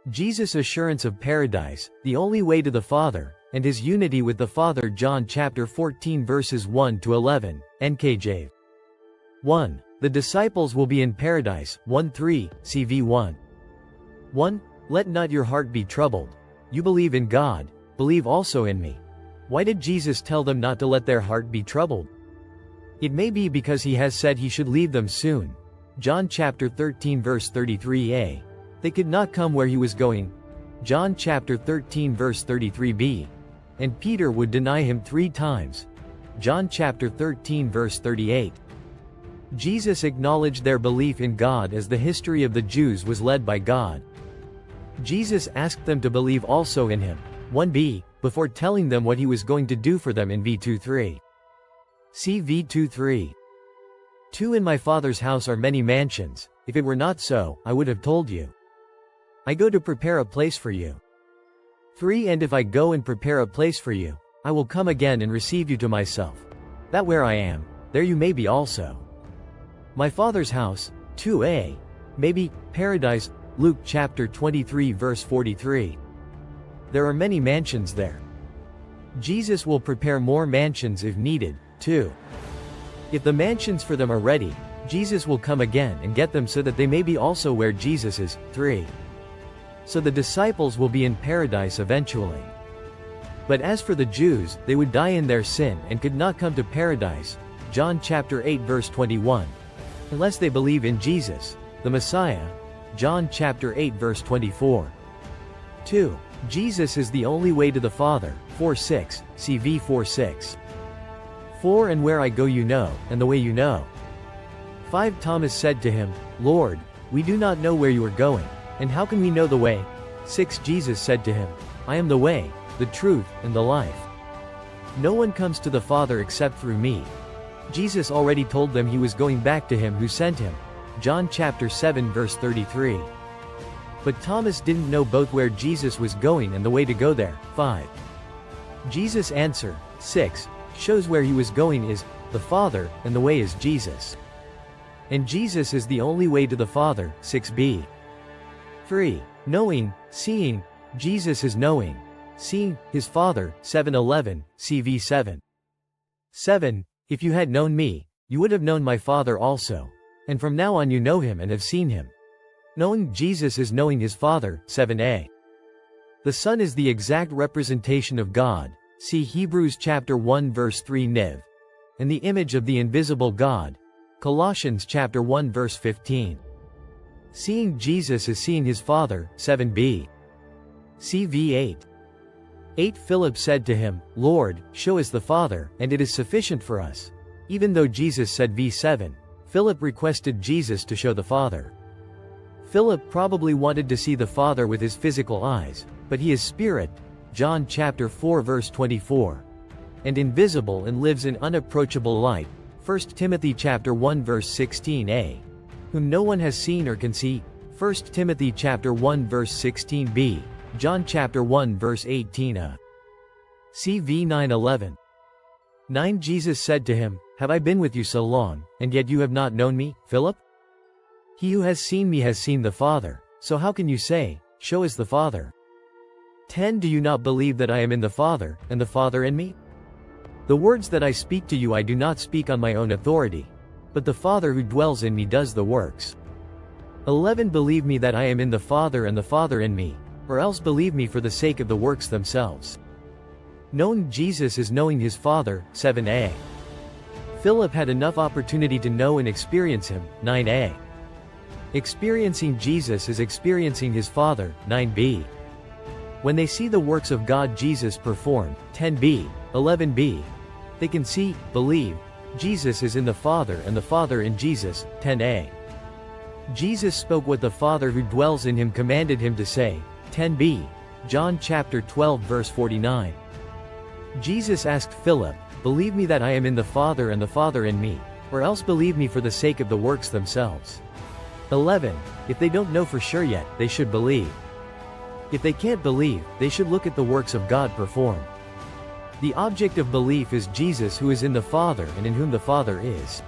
Jesus' assurance of paradise, the only way to the Father, and his unity with the Father. John chapter 14 verses 1 to 11, NKJV. 1. The disciples will be in paradise, 1:3, CV 1. 1. Let not your heart be troubled. You believe in God, believe also in me. Why did Jesus tell them not to let their heart be troubled? It may be because he has said he should leave them soon. John chapter 13 verse 33a. They could not come where he was going. John chapter 13 verse 33b. And Peter would deny him 3 times. John chapter 13 verse 38. Jesus acknowledged their belief in God as the history of the Jews was led by God. Jesus asked them to believe also in him, 1b, before telling them what he was going to do for them in v2:3. See v2:3. 2. In my Father's house are many mansions. If it were not so, I would have told you. I go to prepare a place for you. 3. And if I go and prepare a place for you, I will come again and receive you to myself, that where I am, there you may be also. My Father's house, 2a, may be paradise. Luke chapter 23 verse 43. There are many mansions there. Jesus will prepare more mansions if needed. 2. If the mansions for them are ready, Jesus will come again and get them so that they may be also where Jesus is. 3. So the disciples will be in paradise eventually. But as for the Jews, they would die in their sin and could not come to paradise. John chapter 8 verse 21. Unless they believe in Jesus, the Messiah. John chapter 8 verse 24. 2. Jesus is the only way to the Father. 4:6, CV 4:6. 4. And where I go you know, and the way you know. 5. Thomas said to him, Lord, we do not know where you are going, and how can we know the way? 6. Jesus said to him, I am the way, the truth, and the life. No one comes to the Father except through me. Jesus already told them he was going back to him who sent him. John chapter 7 verse 33. But Thomas didn't know both where Jesus was going and the way to go there. 5. Jesus' answer, 6, shows where he was going is the Father, and the way is Jesus. And Jesus is the only way to the Father. 6b. 3. Knowing, seeing, Jesus is knowing, seeing, his Father. 7:11, CV 7. 7. If you had known me, you would have known my Father also. And from now on you know him and have seen him. Knowing Jesus is knowing his Father. 7a. The Son is the exact representation of God. See Hebrews chapter 1 verse 3 NIV. And the image of the invisible God. Colossians chapter 1 verse 15. Seeing Jesus is seeing his Father. 7b. CV 8. 8. Philip said to him, Lord, show us the Father, and it is sufficient for us. Even though Jesus said v7, Philip requested Jesus to show the Father. Philip probably wanted to see the Father with his physical eyes, but he is spirit. John chapter 4 verse 24. And invisible and lives in unapproachable light. 1 Timothy chapter 1 verse 16a. Whom no one has seen or can see. 1 Timothy chapter 1 verse 16b. John chapter 1 verse 18a. CV 9:11. 9. Jesus said to him, Have I been with you so long, and yet you have not known me, Philip? He who has seen me has seen the Father, so how can you say, Show us the Father? 10. Do you not believe that I am in the Father, and the Father in me? The words that I speak to you I do not speak on my own authority, but the Father who dwells in me does the works. 11. Believe me that I am in the Father and the Father in me, or else believe me for the sake of the works themselves. Knowing Jesus is knowing his Father. 7a. Philip had enough opportunity to know and experience him. 9a. Experiencing Jesus is experiencing his Father. 9b. When they see the works of God Jesus performed. 10b. 11b. They can see, believe, Jesus is in the Father and the Father in Jesus. 10a. Jesus spoke what the Father who dwells in him commanded him to say. 10b. John chapter 12 verse 49. Jesus asked Philip, Believe me that I am in the Father and the Father in me, or else believe me for the sake of the works themselves. 11. If they don't know for sure yet, they should believe. If they can't believe, they should look at the works of God performed. The object of belief is Jesus who is in the Father and in whom the Father is.